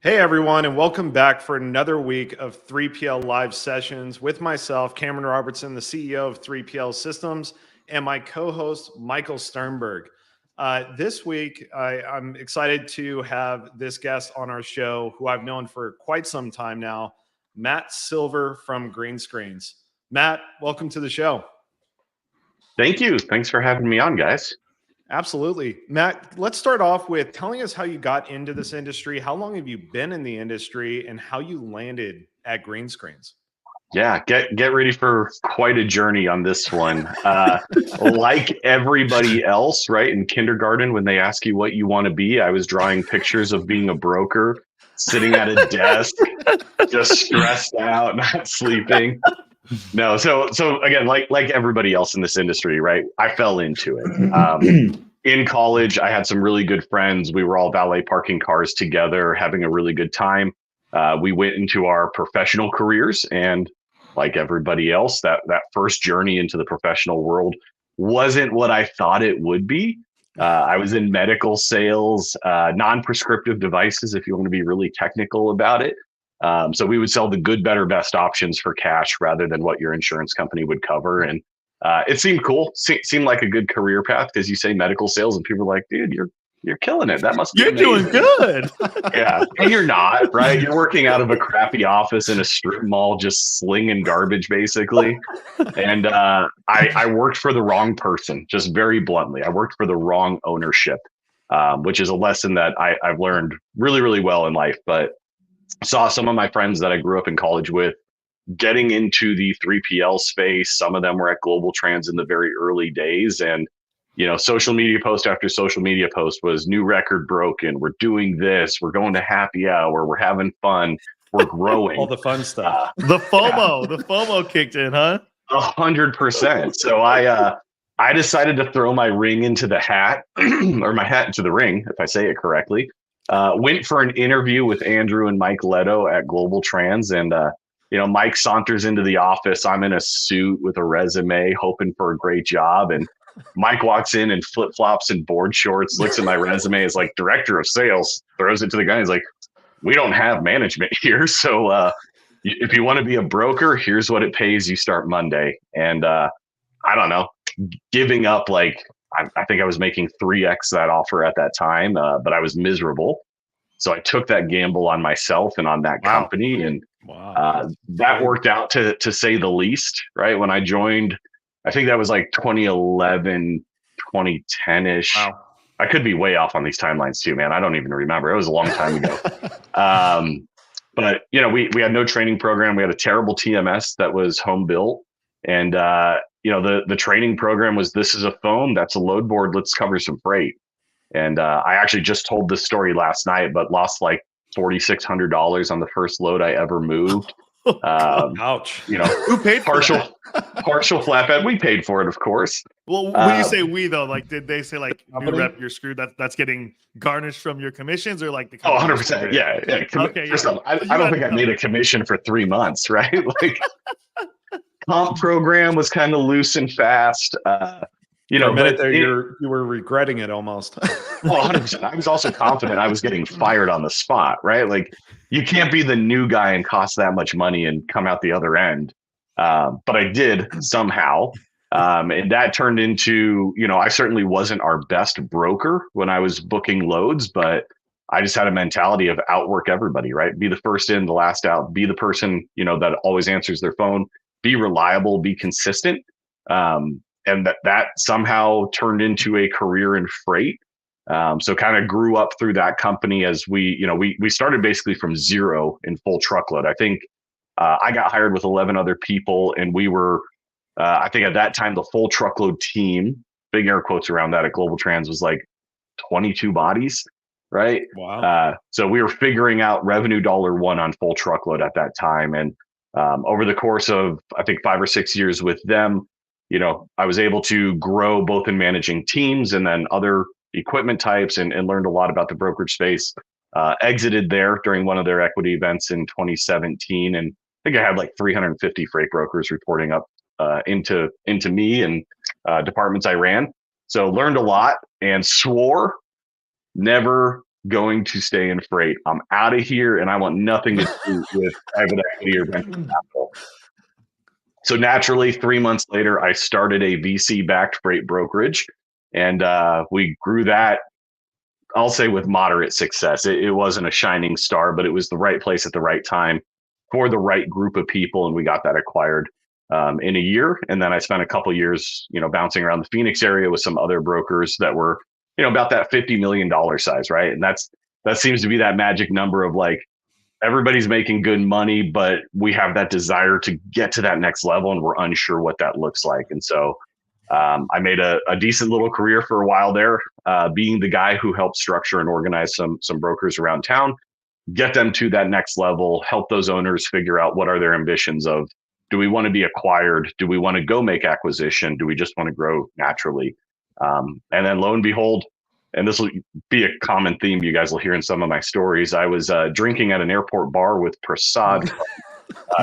Hey everyone, and welcome back for another week of 3PL live sessions with myself, Cameron Robertson, the CEO of 3PL Systems, and my co-host, Michael Sternberg. This week, I'm excited to have this guest on our show who I've known for quite some time now, Matt Silver from GreenScreens. Matt, welcome to the show. Thank you. Thanks for having me on, guys. Absolutely. Matt, let's start off with telling us how you got into this industry. How long have you been in the industry and how you landed at GreenScreens? Yeah, get ready for quite a journey on this one. Like everybody else, right? In kindergarten, when they ask you what you want to be, I was drawing pictures of being a broker, sitting at a desk, just stressed out, not sleeping. No, so again, like everybody else in this industry, right? I fell into it. In college, I had some really good friends. We were all valet parking cars together, having a really good time. We went into our professional careers, and like everybody else, that first journey into the professional world wasn't what I thought it would be. I was in medical sales, non-prescriptive devices, if you want to be really technical about it. So we would sell the good, better, best options for cash rather than what your insurance company would cover. And it seemed cool, seemed like a good career path because you say medical sales and people are like, dude, you're killing it. That must be amazing. Doing good. Yeah. And you're not, right? You're working out of a crappy office in a strip mall, just slinging garbage basically. And I worked for the wrong person, just very bluntly. I worked for the wrong ownership, which is a lesson that I've learned really, really well in life. But saw some of my friends that I grew up in college with getting into the 3PL space. Some of them were at Global Trans in the very early days. And, social media post after social media post was new record broken. We're doing this. We're going to happy hour. We're having fun. We're growing. All the fun stuff. The FOMO kicked in, huh? 100%. So I decided to throw my ring into the hat or my hat into the ring, if I say it correctly. Went for an interview with Andrew and Mike Leto at Global Trans, and Mike saunters into the office. I'm in a suit with a resume, hoping for a great job, and Mike walks in flip flops and board shorts, looks at my resume, is like director of sales, throws it to the guy. He's like, "We don't have management here, so if you want to be a broker, here's what it pays. You start Monday." And I don't know, giving up like. I think I was making 3x that offer at that time, but I was miserable. So I took that gamble on myself and on that company. And that worked out to say the least, right? When I joined, I think that was like 2011, 2010-ish. Wow. I could be way off on these timelines too, man. I don't even remember. It was a long time ago. But, we had no training program. We had a terrible TMS that was home built. And, the training program was, this is a phone, that's a load board, let's cover some freight. And I actually just told this story last night, but lost like $4,600 on the first load I ever moved. Ouch. Who paid for partial flatbed. We paid for it, of course. Well, when you say we though, like, did they say like, new rep, you're screwed, that's getting garnished from your commissions, or like the 100%. Yeah. Okay. First off, I don't think I made a commission for 3 months, right? Like, comp program was kind of loose and fast. For a minute there, you were regretting it almost. Well, 100%. I was also confident I was getting fired on the spot, right? Like, you can't be the new guy and cost that much money and come out the other end. But I did somehow. And that turned into, I certainly wasn't our best broker when I was booking loads, but I just had a mentality of outwork everybody, right? Be the first in, the last out, be the person, that always answers their phone, be reliable, be consistent. And that somehow turned into a career in freight. So kind of grew up through that company as we started basically from zero in full truckload. I think I got hired with 11 other people, and we were, I think at that time, the full truckload team, big air quotes around that at Global Trans, was like 22 bodies, right? Wow. So we were figuring out revenue $1 on full truckload at that time. And over the course of, I think, 5 or 6 years with them, I was able to grow both in managing teams and then other equipment types, and learned a lot about the brokerage space. Exited there during one of their equity events in 2017. And I think I had like 350 freight brokers reporting up into me and departments I ran. So learned a lot and swore never going to stay in freight. I'm out of here, and I want nothing to do with private equity or venture capital. So naturally, 3 months later, I started a VC-backed freight brokerage, and we grew that, I'll say, with moderate success. It wasn't a shining star, but it was the right place at the right time for the right group of people, and we got that acquired in a year. And then I spent a couple years, bouncing around the Phoenix area with some other brokers that were, about that $50 million size, right? And that seems to be that magic number of like, everybody's making good money, but we have that desire to get to that next level, and we're unsure what that looks like. And so I made a decent little career for a while there, being the guy who helped structure and organize some brokers around town, get them to that next level, help those owners figure out what are their ambitions of, do we want to be acquired? Do we want to go make acquisition? Do we just want to grow naturally? And then lo and behold, and this will be a common theme you guys will hear in some of my stories, I was drinking at an airport bar with Prasad.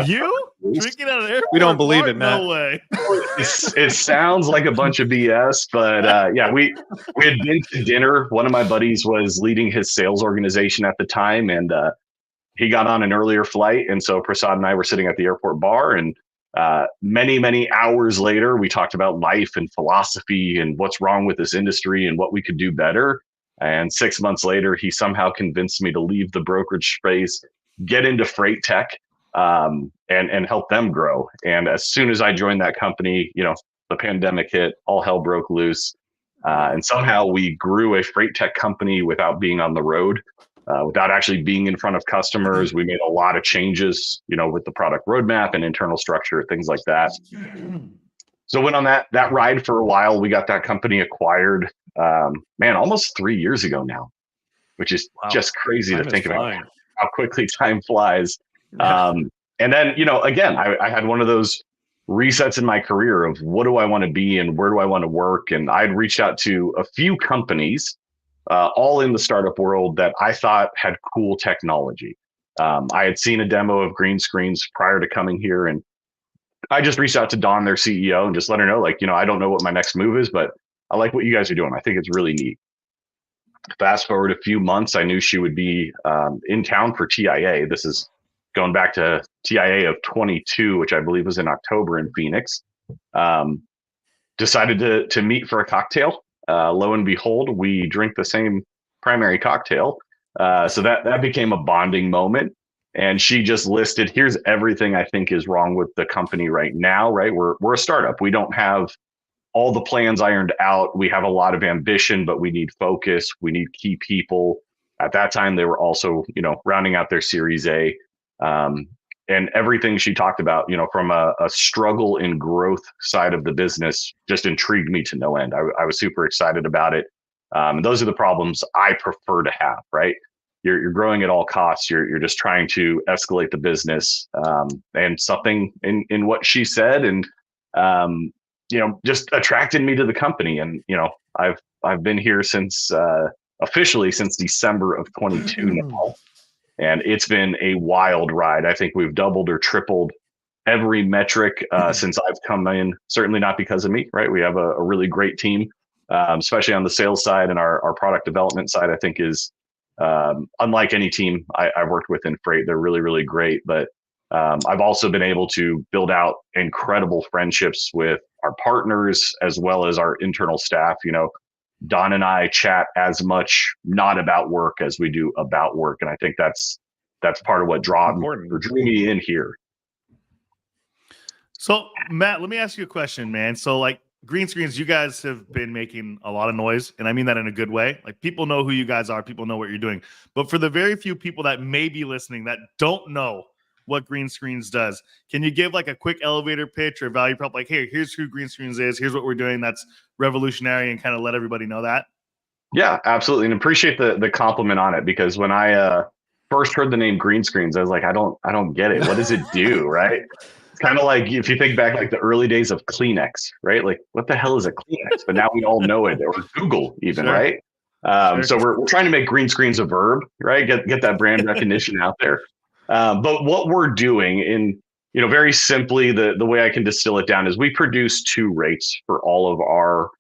You drinking at an airport? We don't believe bar? it, Matt. No way. It sounds like a bunch of BS, but yeah, we had been to dinner. One of my buddies was leading his sales organization at the time, and he got on an earlier flight. And so Prasad and I were sitting at the airport bar, and many hours later, we talked about life and philosophy and what's wrong with this industry and what we could do better. And 6 months later, he somehow convinced me to leave the brokerage space, get into freight tech, and help them grow. And as soon as I joined that company, the pandemic hit, all hell broke loose. And somehow we grew a freight tech company without being on the road, without actually being in front of customers. We made a lot of changes, with the product roadmap and internal structure, things like that. So went on that ride for a while. We got that company acquired, almost 3 years ago now, which is just crazy to think about how quickly time flies. Yeah. And then, again, I had one of those resets in my career of what do I want to be and where do I want to work? And I'd reached out to a few companies, all in the startup world, that I thought had cool technology. I had seen a demo of GreenScreens prior to coming here, and I just reached out to Dawn, their CEO, and just let her know, I don't know what my next move is, but I like what you guys are doing. I think it's really neat. Fast forward a few months, I knew she would be in town for TIA. This is going back to TIA of 22, which I believe was in October in Phoenix. Decided to meet for a cocktail. Lo and behold, we drink the same primary cocktail. So that became a bonding moment. And she just listed, here's everything I think is wrong with the company right now, right? We're a startup. We don't have all the plans ironed out. We have a lot of ambition, but we need focus. We need key people. At that time, they were also, rounding out their Series A. And everything she talked about, from a struggle and growth side of the business just intrigued me to no end. I was super excited about it. And those are the problems I prefer to have, right? You're growing at all costs. You're just trying to escalate the business. And something in what she said and, just attracted me to the company. And, I've been here since officially since December of 22 now. And it's been a wild ride. I think we've doubled or tripled every metric since I've come in. Certainly not because of me, right? We have a really great team, especially on the sales side, and our product development side, I think, is unlike any team I've worked with in freight. They're really, really great. But I've also been able to build out incredible friendships with our partners as well as our internal staff. Don and I chat as much not about work as we do about work, and I think that's part of what drew me in here. So, Matt, let me ask you a question, man. So, GreenScreens, you guys have been making a lot of noise, and I mean that in a good way. People know who you guys are, people know what you're doing. But for the very few people that may be listening that don't know what GreenScreens does, can you give a quick elevator pitch or value prop? Hey, here's who GreenScreens is. Here's what we're doing. That's revolutionary, and kind of let everybody know that. Yeah, absolutely. And appreciate the compliment on it, because when I first heard the name GreenScreens, I was like, I don't get it. What does it do? Right. It's kind of like if you think back the early days of Kleenex, right? What the hell is a Kleenex? But now we all know it, or Google even, sure. Right? Sure. So we're trying to make GreenScreens a verb, right? Get that brand recognition out there. But what we're doing in, very simply, the way I can distill it down is we produce two rates for all of our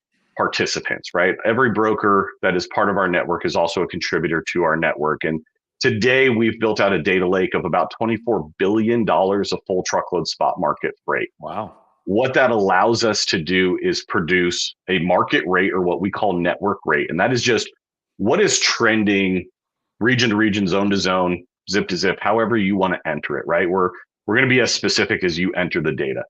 participants, right? Every broker that is part of our network is also a contributor to our network. And today we've built out a data lake of about $24 billion of full truckload spot market freight. Wow. What that allows us to do is produce a market rate, or what we call network rate. And that is just what is trending region to region, zone to zone, zip to zip, however you want to enter it, right? We're going to be as specific as you enter the data.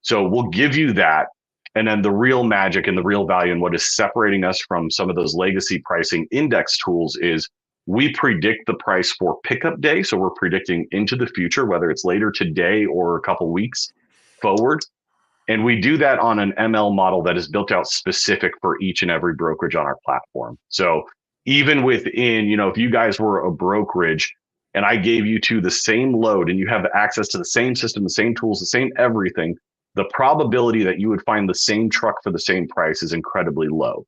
So we'll give you that. And then the real magic and the real value and what is separating us from some of those legacy pricing index tools is we predict the price for pickup day. So we're predicting into the future, whether it's later today or a couple weeks forward. And we do that on an ML model that is built out specific for each and every brokerage on our platform. So even within, if you guys were a brokerage and I gave you to the same load and you have access to the same system, the same tools, the same everything, the probability that you would find the same truck for the same price is incredibly low.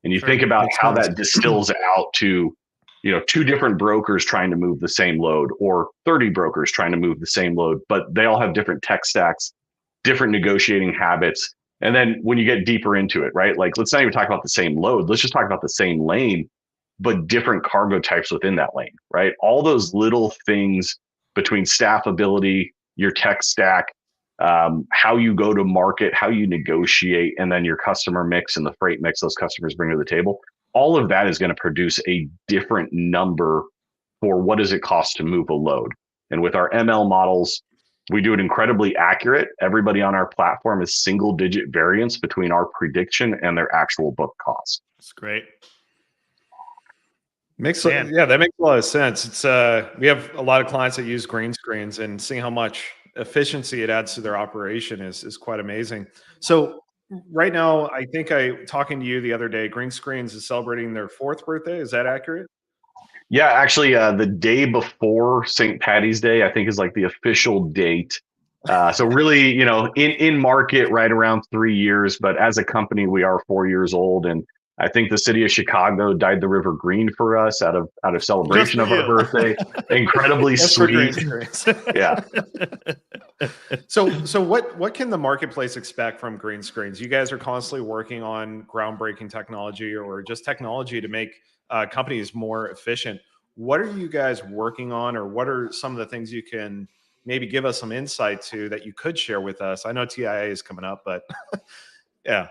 And you think about how that distills out to, 2 different brokers trying to move the same load, or 30 brokers trying to move the same load, but they all have different tech stacks, different negotiating habits. And then when you get deeper into it, right? Like, let's not even talk about the same load. Let's just talk about the same lane, but different cargo types within that lane, right? All those little things between staff ability, your tech stack, how you go to market, how you negotiate, and then your customer mix and the freight mix those customers bring to the table. All of that is going to produce a different number for what does it cost to move a load. And with our ML models, we do it incredibly accurate. Everybody on our platform is single digit variance between our prediction and their actual book cost. That's great. That makes a lot of sense. It's we have a lot of clients that use GreenScreens, and seeing how much efficiency it adds to their operation is quite amazing. So right now, I think talking to you the other day, GreenScreens is celebrating their 4th birthday. Is that accurate? Yeah, actually, the day before St. Patty's Day, I think, is like the official date. So really, in market right around 3 years, but as a company, we are 4 years old. And I think the city of Chicago dyed the river green for us out of celebration of our birthday. Incredibly sweet. Yeah. So what can the marketplace expect from GreenScreens? You guys are constantly working on groundbreaking technology, or just technology to make companies more efficient. What are you guys working on, or what are some of the things you can maybe give us some insight to that you could share with us? I know TIA is coming up, but yeah.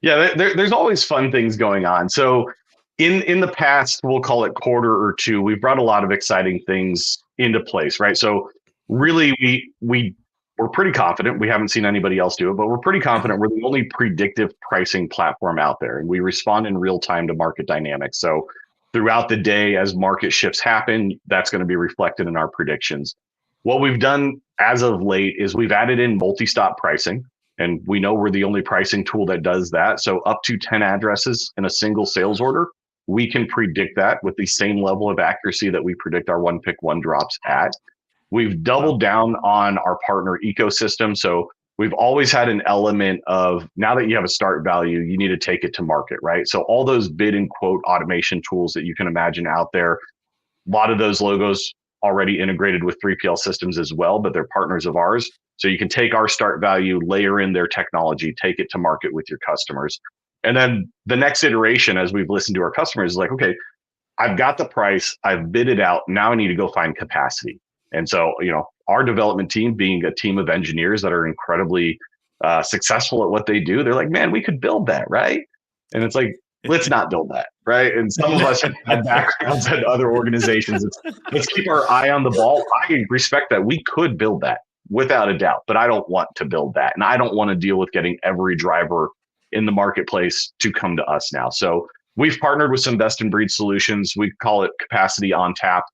Yeah, there's always fun things going on. So in the past, we'll call it quarter or two, we've brought a lot of exciting things into place, right? So really, we're pretty confident. We haven't seen anybody else do it, but we're pretty confident we're the only predictive pricing platform out there, and we respond in real time to market dynamics. So throughout the day, as market shifts happen, that's going to be reflected in our predictions. What we've done as of late is we've added in multi-stop pricing, and we know we're the only pricing tool that does that. So up to 10 addresses in a single sales order, we can predict that with the same level of accuracy that we predict our one pick, one drops at. We've doubled down on our partner ecosystem. So we've always had an element of, now that you have a start value, you need to take it to market, right? So all those bid and quote automation tools that you can imagine out there, a lot of those logos already integrated with 3PL systems as well, but they're partners of ours. So you can take our start value, layer in their technology, take it to market with your customers. And then the next iteration, as we've listened to our customers, is like, okay, I've got the price, I've bid it out. Now I need to go find capacity. And so, our development team, being a team of engineers that are incredibly successful at what they do, they're like, man, we could build that, right? And it's like, let's not build that, right? And some of us have backgrounds at other organizations. Let's keep our eye on the ball. I respect that. We could build that without a doubt, but I don't want to build that. And I don't want to deal with getting every driver in the marketplace to come to us now. So we've partnered with some best in breed solutions. We call it capacity on tap.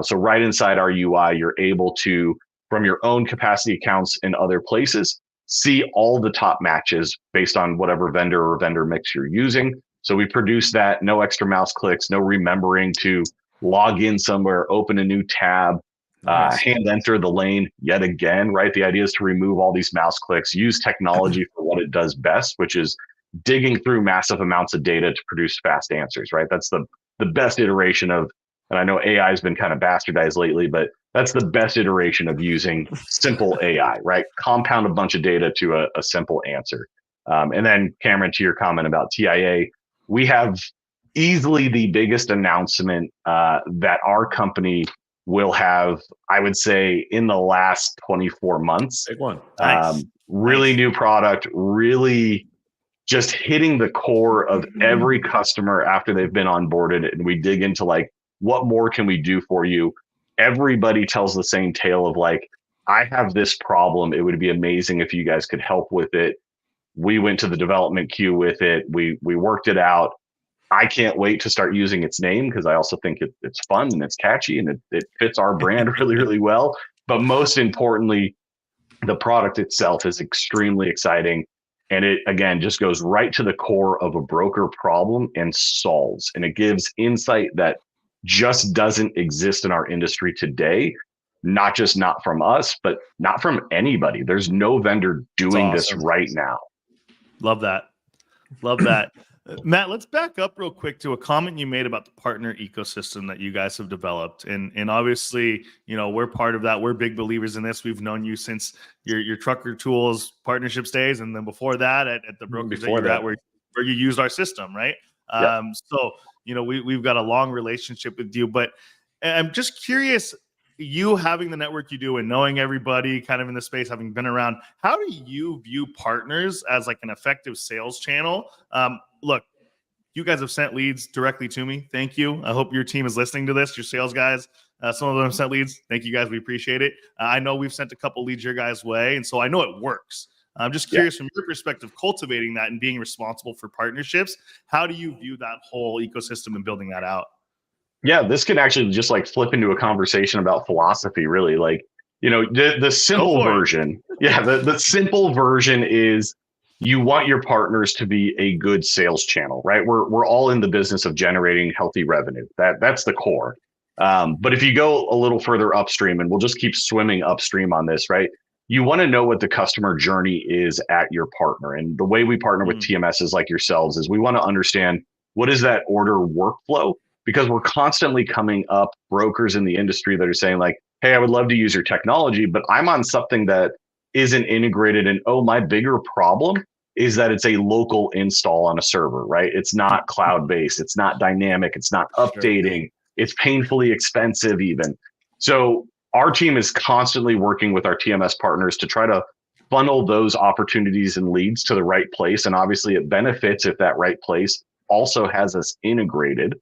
So right inside our UI, you're able to, from your own capacity accounts in other places, see all the top matches based on whatever vendor or vendor mix you're using. So we produce that, no extra mouse clicks, no remembering to log in somewhere, open a new tab, hand enter the lane yet again, right? The idea is to remove all these mouse clicks, use technology for what it does best, which is digging through massive amounts of data to produce fast answers, right? That's the best iteration of, and I know AI has been kind of bastardized lately, but that's the best iteration of using simple AI, right? Compound a bunch of data to a simple answer. And then Cameron, to your comment about TIA, we have easily the biggest announcement that our company will have, I would say, in the last 24 months. Big one. Nice. Really Nice. new product, really just hitting the core of every customer after they've been onboarded. And we dig into like, what more can we do for you? Everybody tells the same tale of like, I have this problem. It would be amazing if you guys could help with it. We went to the development queue with it. We worked it out. I can't wait to start using its name because I also think it's fun and it's catchy and it fits our brand really, really well. But most importantly, the product itself is extremely exciting. And it, again, just goes right to the core of a broker problem and solves. And it gives insight that just doesn't exist in our industry today. Not just not from us, but not from anybody. There's no vendor doing this right now. Love that. Love that. Matt, let's back up real quick to a comment you made about the partner ecosystem that you guys have developed. And obviously, you know, we're part of that. We're big believers in this. We've known you since your Trucker Tools partnerships days. And then before that at the brokers that you're at where you used our system, right? Yep. So, you know, we've got a long relationship with you, but I'm just curious, you having the network you do and knowing everybody kind of in the space, having been around, how do you view partners as like an effective sales channel? Look, you guys have sent leads directly to me. Thank you. I hope your team is listening to this. Your sales guys, some of them sent leads. Thank you guys. We appreciate it. I know we've sent a couple leads your guys' way, and so I know it works. I'm just curious from your perspective, cultivating that and being responsible for partnerships. How do you view that whole ecosystem and building that out? Yeah, this could actually just like flip into a conversation about philosophy, really. Like, you know, the simple version. Yeah, the simple version is you want your partners to be a good sales channel, right? We're all in the business of generating healthy revenue. That's the core. But if you go a little further upstream, and we'll just keep swimming upstream on this, right? You want to know what the customer journey is at your partner. And the way we partner with TMSs like yourselves is we want to understand what is that order workflow, because we're constantly coming up brokers in the industry that are saying like, hey, I would love to use your technology, but I'm on something that isn't integrated. And oh, my bigger problem is that it's a local install on a server, right? It's not cloud-based. It's not dynamic. It's not updating. It's painfully expensive even. So our team is constantly working with our TMS partners to try to funnel those opportunities and leads to the right place. And obviously it benefits if that right place also has us integrated.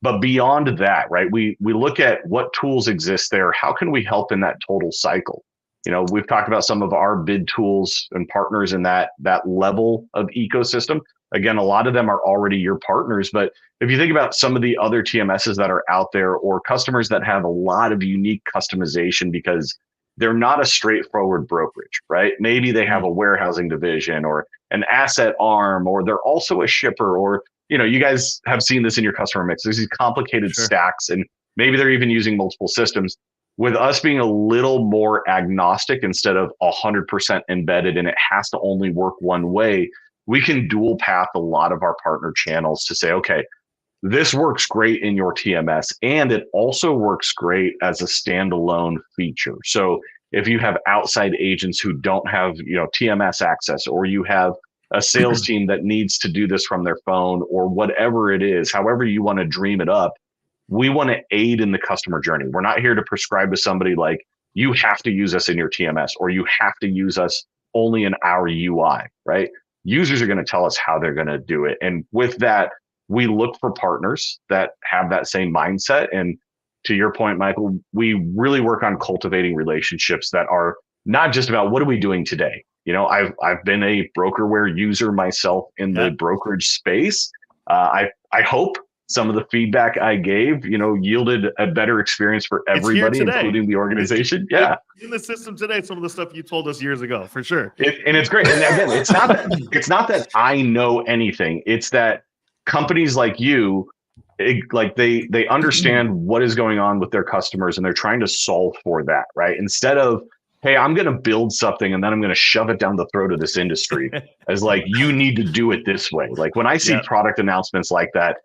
But beyond that, right, we look at what tools exist there. How can we help in that total cycle? You know, we've talked about some of our bid tools and partners in that level of ecosystem. Again, a lot of them are already your partners. But if you think about some of the other TMSs that are out there or customers that have a lot of unique customization because they're not a straightforward brokerage, right? Maybe they have a warehousing division or an asset arm, or they're also a shipper, or you know, you guys have seen this in your customer mix. There's these complicated stacks, and maybe they're even using multiple systems. With us being a little more agnostic instead of 100% embedded, and it has to only work one way, we can dual path a lot of our partner channels to say, okay, this works great in your TMS, and it also works great as a standalone feature. So if you have outside agents who don't have, you know, TMS access, or you have a sales team that needs to do this from their phone, or whatever it is, however you want to dream it up, we want to aid in the customer journey. We're not here to prescribe to somebody like, you have to use us in your TMS, or you have to use us only in our UI, right? Users are going to tell us how they're going to do it. And with that, we look for partners that have that same mindset. And to your point, Michael, we really work on cultivating relationships that are not just about what are we doing today. You know, I've been a brokerware user myself in the brokerage space. I hope some of the feedback I gave, you know, yielded a better experience for everybody, including the organization. In the system today, some of the stuff you told us years ago, for sure. And it's great. And again, it's not that I know anything. It's that companies like you, they understand what is going on with their customers, and they're trying to solve for that, right? Instead of, hey, I'm going to build something and then I'm going to shove it down the throat of this industry as like, you need to do it this way. Like when I see product announcements like that,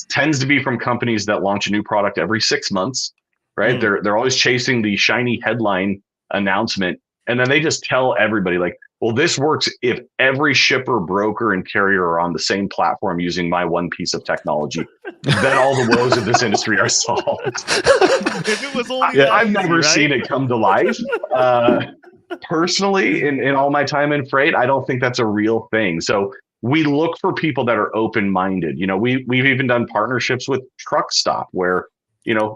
tends to be from companies that launch a new product every 6 months, right? They're always chasing the shiny headline announcement. And then they just tell everybody like, well, this works if every shipper, broker, and carrier are on the same platform using my one piece of technology. Then all the woes of this industry are solved. If it was only that I've easy, never right? seen it come to life. Personally, in all my time in freight, I don't think that's a real thing. So we look for people that are open-minded. We've even done partnerships with Truck Stop where,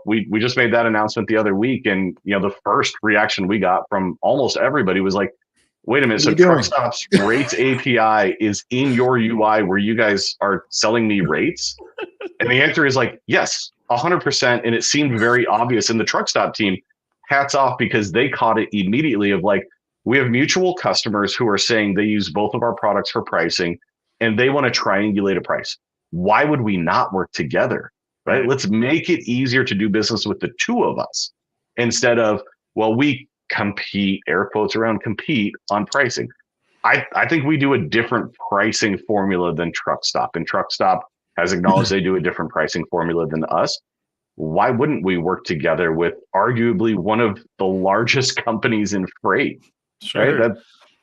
we just made that announcement the other week. And, the first reaction we got from almost everybody was like, wait a minute. So Truck Stop's rates API is in your UI where you guys are selling me rates? And the answer is like, yes, 100%. And it seemed very obvious. And the Truck Stop team, hats off, because they caught it immediately of like, we have mutual customers who are saying they use both of our products for pricing and they want to triangulate a price. Why would we not work together? Right? Let's make it easier to do business with the two of us instead of, well, we compete, air quotes around compete on pricing. I think we do a different pricing formula than Truck Stop, and Truck Stop has acknowledged they do a different pricing formula than us. Why wouldn't we work together with arguably one of the largest companies in freight? Sure. Right?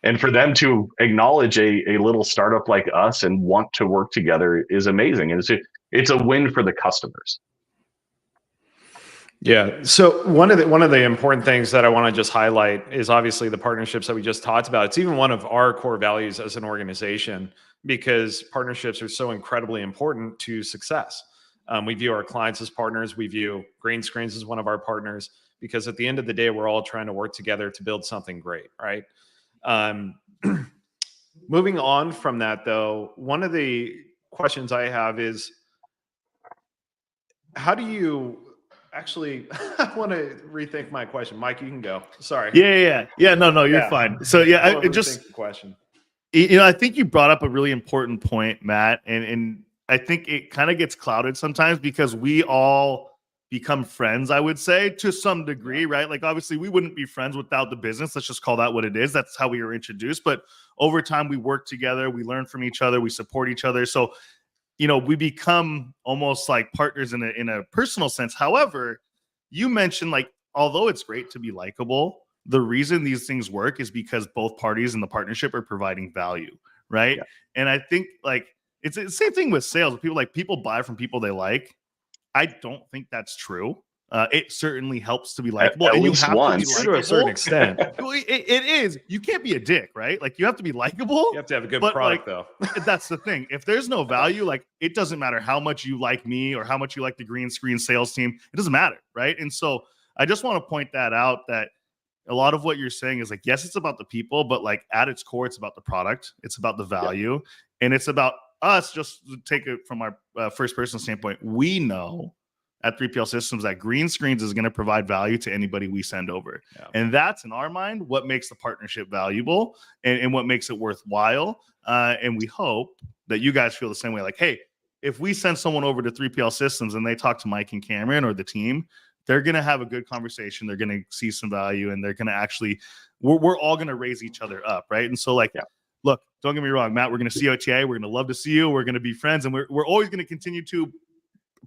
And for them to acknowledge a little startup like us and want to work together is amazing. And it's a win for the customers. Yeah. So one of the important things that I want to just highlight is obviously the partnerships that we just talked about. It's even one of our core values as an organization because partnerships are so incredibly important to success. We view our clients as partners. We view GreenScreens as one of our partners because at the end of the day, we're all trying to work together to build something great, right? Moving on from that, though, one of the questions I have is, how do you actually, I want to rethink my question. Mike, you can go. Sorry. Yeah. No, you're fine. So yeah, I just the question. I think you brought up a really important point, Matt, and I think it kind of gets clouded sometimes because we all become friends, I would say, to some degree, right? Like, obviously, we wouldn't be friends without the business. Let's just call that what it is. That's how we were introduced. But over time, we work together, we learn from each other, we support each other. So, we become almost like partners in a personal sense. However, you mentioned, like, although it's great to be likable, the reason these things work is because both parties in the partnership are providing value, right? Yeah. And I think, like, it's the same thing with sales. People buy from people they like. I don't think that's true. It certainly helps to be likable, and you have to be likable to a certain extent. It is. You can't be a dick, right? Like, you have to be likable. You have to have a good product, though. That's the thing. If there's no value, like, it doesn't matter how much you like me or how much you like the Green Screen sales team. It doesn't matter, right? And so I just want to point that out, that a lot of what you're saying is like, yes, it's about the people, but like at its core, it's about the product. It's about the value, and it's about us. Just to take it from our first person standpoint, we know at 3PL Systems that GreenScreens is going to provide value to anybody we send over. Yeah. And that's, in our mind, what makes the partnership valuable and what makes it worthwhile. And we hope that you guys feel the same way. Like, hey, if we send someone over to 3PL Systems and they talk to Mike and Cameron or the team, they're going to have a good conversation. They're going to see some value, and they're going to actually, we're all going to raise each other up, right? And so, like, look, don't get me wrong, Matt, we're going to see OTA. We're going to love to see you. We're going to be friends, and we're always going to continue to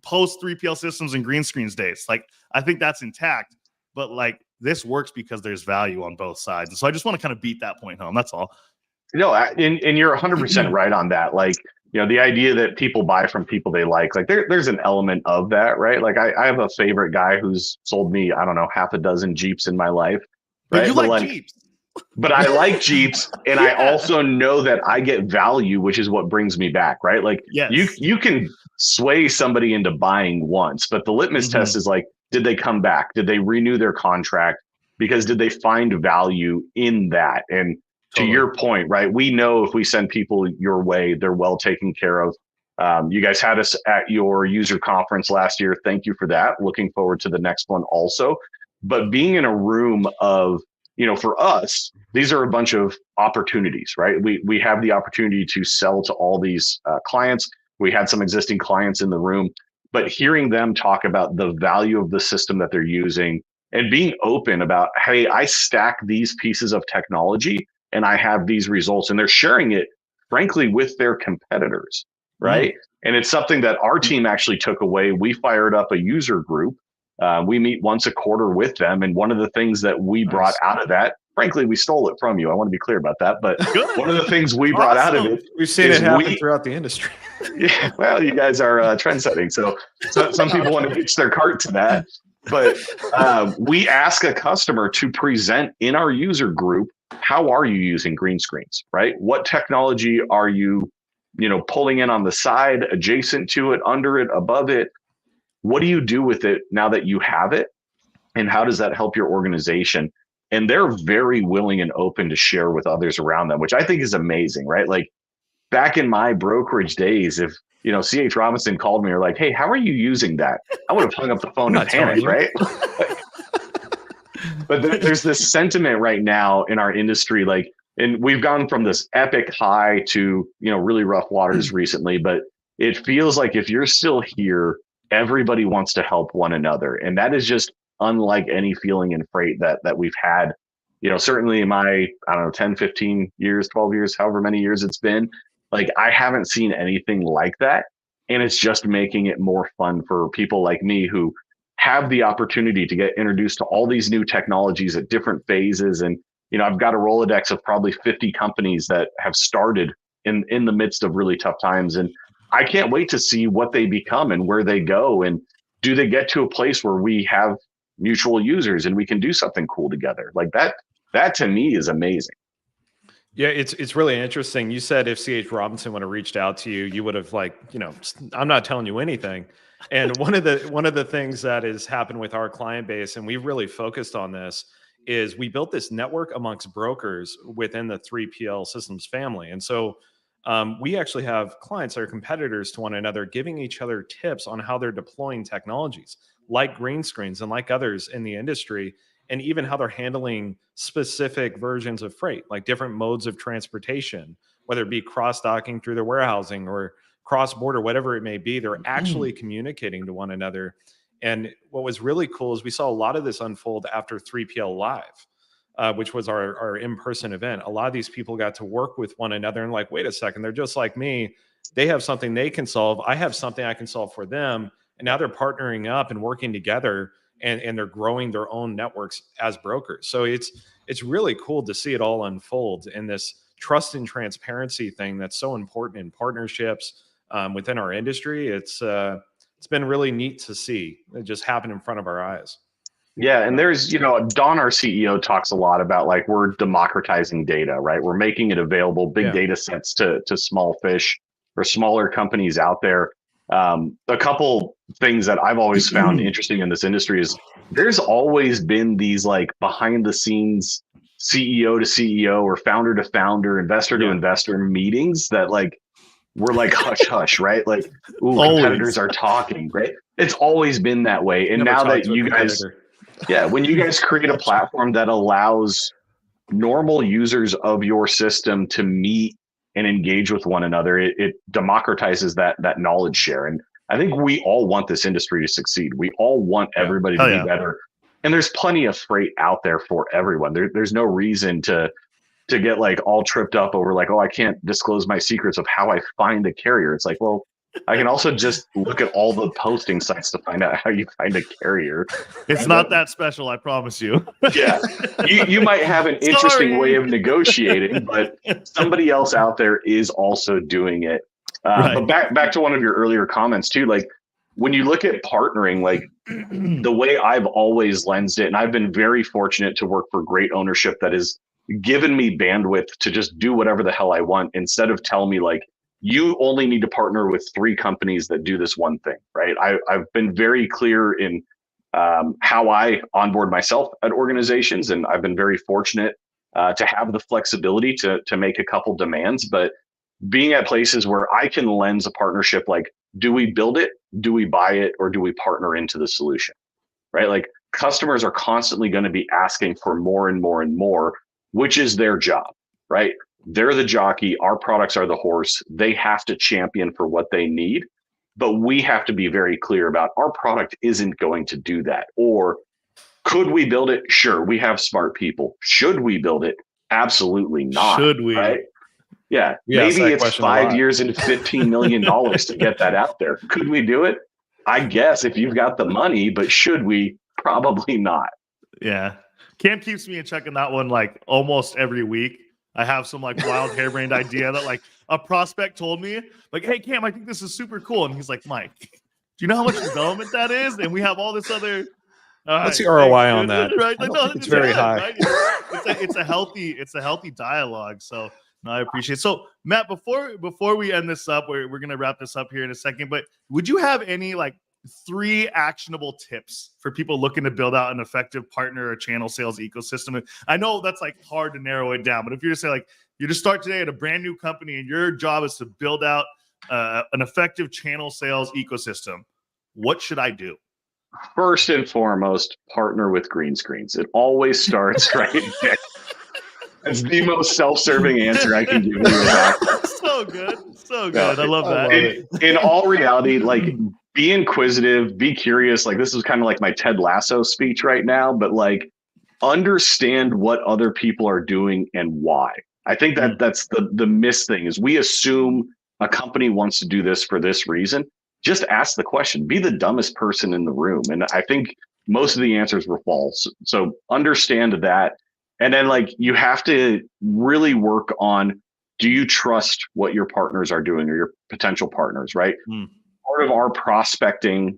post 3PL Systems and GreenScreens days. Like, I think that's intact, but like, this works because there's value on both sides. And so I just want to kind of beat that point home. That's all. No, and you're 100% right on that. Like, the idea that people buy from people they like there's an element of that, right? Like, I have a favorite guy who's sold me, I don't know, half a dozen Jeeps in my life. Right? But you like Jeeps. But I like Jeeps, and I also know that I get value, which is what brings me back, right? Like, you can sway somebody into buying once, but the litmus test is like, did they come back? Did they renew their contract? Because did they find value in that? And to your point, right? We know if we send people your way, they're well taken care of. You guys had us at your user conference last year. Thank you for that. Looking forward to the next one also. But being in a room of, for us, these are a bunch of opportunities, right? We have the opportunity to sell to all these clients. We had some existing clients in the room, but hearing them talk about the value of the system that they're using and being open about, hey, I stack these pieces of technology and I have these results, and they're sharing it, frankly, with their competitors, right? And it's something that our team actually took away. We fired up a user group. We meet once a quarter with them. And one of the things that we brought out of that frankly, we stole it from you. I want to be clear about that. But Good. one of the things we brought out of it, we've seen it happen throughout the industry. Yeah, well, you guys are trend setting. So some people want to hitch their cart to that. But we ask a customer to present in our user group, how are you using green screens, right? What technology are you, pulling in on the side, adjacent to it, under it, above it? What do you do with it now that you have it? And how does that help your organization? And they're very willing and open to share with others around them, which I think is amazing, right? Like, back in my brokerage days, if C.H. Robinson called me or like, hey, how are you using that? I would have hung up the phone and panicked, right? But there's this sentiment right now in our industry, like, and we've gone from this epic high to, really rough waters recently, but it feels like if you're still here, everybody wants to help one another. And that is just unlike any feeling in freight that we've had, certainly in my, 10, 15 years, 12 years, however many years it's been. Like, I haven't seen anything like that. And it's just making it more fun for people like me who have the opportunity to get introduced to all these new technologies at different phases. And, I've got a Rolodex of probably 50 companies that have started in the midst of really tough times. And I can't wait to see what they become and where they go. And do they get to a place where we have mutual users and we can do something cool together? Like that to me is amazing. Yeah, it's really interesting. You said if C.H. Robinson would have reached out to you, you would have I'm not telling you anything. And one of the things that has happened with our client base, and we've really focused on this, is we built this network amongst brokers within the 3PL Systems family. And so we actually have clients that are competitors to one another, giving each other tips on how they're deploying technologies like GreenScreens and like others in the industry, and even how they're handling specific versions of freight, like different modes of transportation, whether it be cross-docking through their warehousing or cross-border, whatever it may be. They're actually communicating to one another. And what was really cool is we saw a lot of this unfold after 3PL Live, which was our in-person event. A lot of these people got to work with one another and like, wait a second, they're just like me. They have something they can solve. I have something I can solve for them. And now they're partnering up and working together, and they're growing their own networks as brokers. So it's really cool to see it all unfold in this trust and transparency thing that's so important in partnerships within our industry. It's been really neat to see it just happen in front of our eyes. Yeah, and there's, Don, our CEO, talks a lot about like we're democratizing data, right? We're making it available, big data sets to small fish or smaller companies out there. A couple things that I've always found interesting in this industry is there's always been these like behind the scenes CEO to CEO or founder to founder, investor to investor meetings that like we're like hush hush, right? Like, ooh, competitors are talking, right? It's always been that way. And now that you guys, when you guys create a platform that allows normal users of your system to meet and engage with one another, it democratizes that knowledge share. And I think we all want this industry to succeed. We all want everybody to be better. And there's plenty of freight out there for everyone. There's no reason to get like all tripped up over like, oh, I can't disclose my secrets of how I find a carrier. It's like, well, I can also just look at all the posting sites to find out how you find a carrier. It's not that special, I promise you. Yeah. You might have an interesting way of negotiating, but somebody else out there is also doing it. But back to one of your earlier comments too, like when you look at partnering, like the way I've always lensed it, and I've been very fortunate to work for great ownership that has given me bandwidth to just do whatever the hell I want, instead of telling me like, you only need to partner with 3 companies that do this one thing, right? I've been very clear in how I onboard myself at organizations, and I've been very fortunate to have the flexibility to make a couple demands, but being at places where I can lens a partnership, like, do we build it, do we buy it, or do we partner into the solution, right? Like customers are constantly going to be asking for more and more and more, which is their job, right? They're the jockey. Our products are the horse. They have to champion for what they need, but we have to be very clear about our product isn't going to do that. Or could we build it? Sure. We have smart people. Should we build it? Absolutely not. Should we? Right? Yeah. Maybe it's 5 years and $15 million to get that out there. Could we do it? I guess if you've got the money, but should we? Probably not. Yeah. Cam keeps me in check on that one like almost every week. I have some like wild harebrained idea that like a prospect told me, like, hey, Cam, I think this is super cool. And he's like, Mike, do you know how much development that is? And we have all this other. What's the ROI on dude. that? Right? I don't No, think it's very high. Right? It's a healthy dialogue. So no, I appreciate it. So Matt, before we end this up, we're gonna wrap this up here in a second. But would you have any like 3 actionable tips for people looking to build out an effective partner or channel sales ecosystem? And I know that's like hard to narrow it down, but if you're to say like you just start today at a brand new company and your job is to build out an effective channel sales ecosystem, what should I do? First and foremost, partner with GreenScreens. It always starts right there. It's the most self-serving answer I can give you. So good. I love that. In all reality, like, be inquisitive, be curious. Like, this is kind of like my Ted Lasso speech right now, but like, understand what other people are doing and why. I think that's the miss thing is we assume a company wants to do this for this reason. Just ask the question. Be the dumbest person in the room. And I think most of the answers were false. So understand that. And then like you have to really work on, do you trust what your partners are doing or your potential partners, right? Part of our prospecting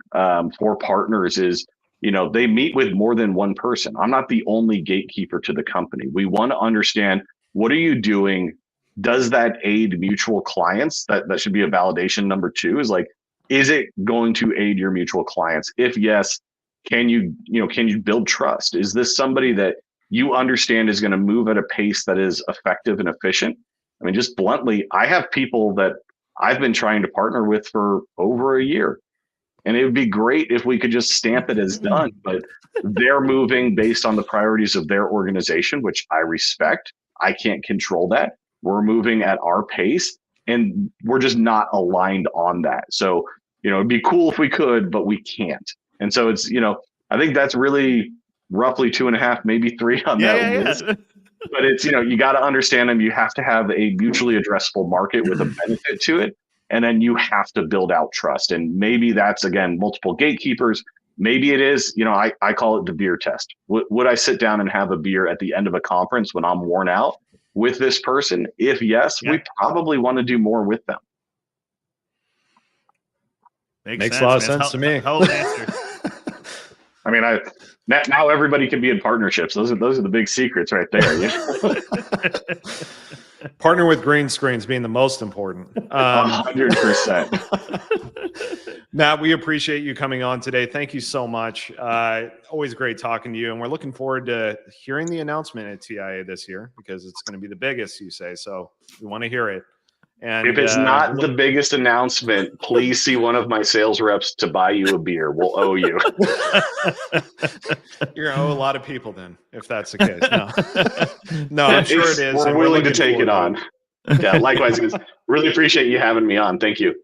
for partners is, they meet with more than one person. I'm not the only gatekeeper to the company. We want to understand, what are you doing? Does that aid mutual clients? That should be a validation. Number 2 is like, is it going to aid your mutual clients? If yes, can you build trust? Is this somebody that you understand is going to move at a pace that is effective and efficient? I mean, just bluntly, I have people that I've been trying to partner with for over a year. And it would be great if we could just stamp it as done, but they're moving based on the priorities of their organization, which I respect. I can't control that. We're moving at our pace and we're just not aligned on that. So, it'd be cool if we could, but we can't. And so it's, I think that's really roughly 2.5, maybe 3 on that list. But it's, you got to understand them. You have to have a mutually addressable market with a benefit to it. And then you have to build out trust. And maybe that's, again, multiple gatekeepers. Maybe it is, I call it the beer test. Would I sit down and have a beer at the end of a conference when I'm worn out with this person? If yes, we probably want to do more with them. Makes a lot of sense to me. Hell of an answer. I mean, now everybody can be in partnerships. Those are the big secrets right there. Partner with GreenScreens being the most important. 100%. Matt, we appreciate you coming on today. Thank you so much. Always great talking to you. And we're looking forward to hearing the announcement at TIA this year, because it's going to be the biggest, you say. So we want to hear it. And if it's not the biggest announcement, please see one of my sales reps to buy you a beer. We'll owe you. You're going to owe a lot of people then, if that's the case. No, I'm sure it is. We're willing to take it on. Yeah, likewise. Really appreciate you having me on. Thank you.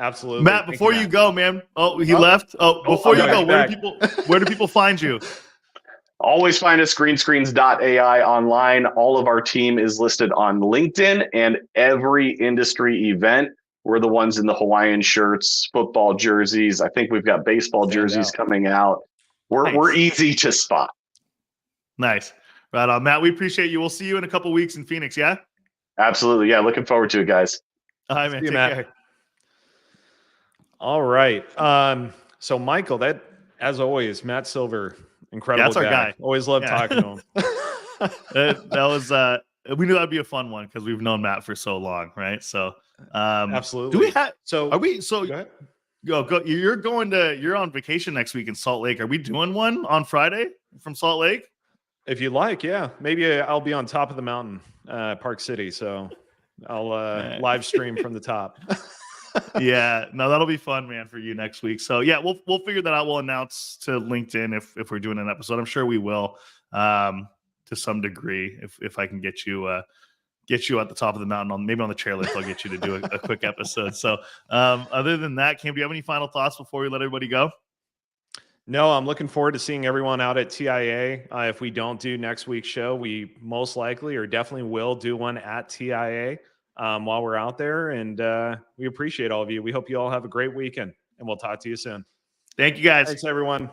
Absolutely. Matt, before you go, man. Oh, he left. Oh, before you go, where do people find you? Always find us GreenScreens.AI online. All of our team is listed on LinkedIn, and every industry event. We're the ones in the Hawaiian shirts, football jerseys. I think we've got baseball jerseys coming out. We're easy to spot. Nice. Right on, Matt. We appreciate you. We'll see you in a couple weeks in Phoenix. Yeah. Absolutely. Yeah. Looking forward to it, guys. All right, man. See you, Take Matt. care. All right. So Michael, that, as always, Matt Silver, incredible. That's our guy. Always love talking to him. that was we knew that'd be a fun one because we've known Matt for so long, right? So absolutely. Do we have go ahead. Go. You're on vacation next week in Salt Lake. Are we doing one on Friday from Salt Lake? If you like, yeah. Maybe I'll be on top of the mountain, Park City. So I'll live stream from the top. Yeah, no, that'll be fun, man, for you next week. So yeah, we'll figure that out. We'll announce to LinkedIn if we're doing an episode. I'm sure we will, to some degree. If I can get you at the top of the mountain, maybe on the chairlift, I'll get you to do a quick episode. So other than that, Cam, do you have any final thoughts before we let everybody go? No, I'm looking forward to seeing everyone out at TIA. If we don't do next week's show, we most likely or definitely will do one at TIA while we're out there. And we appreciate all of you. We hope you all have a great weekend, and we'll talk to you soon. Thank you, guys. Thanks, everyone.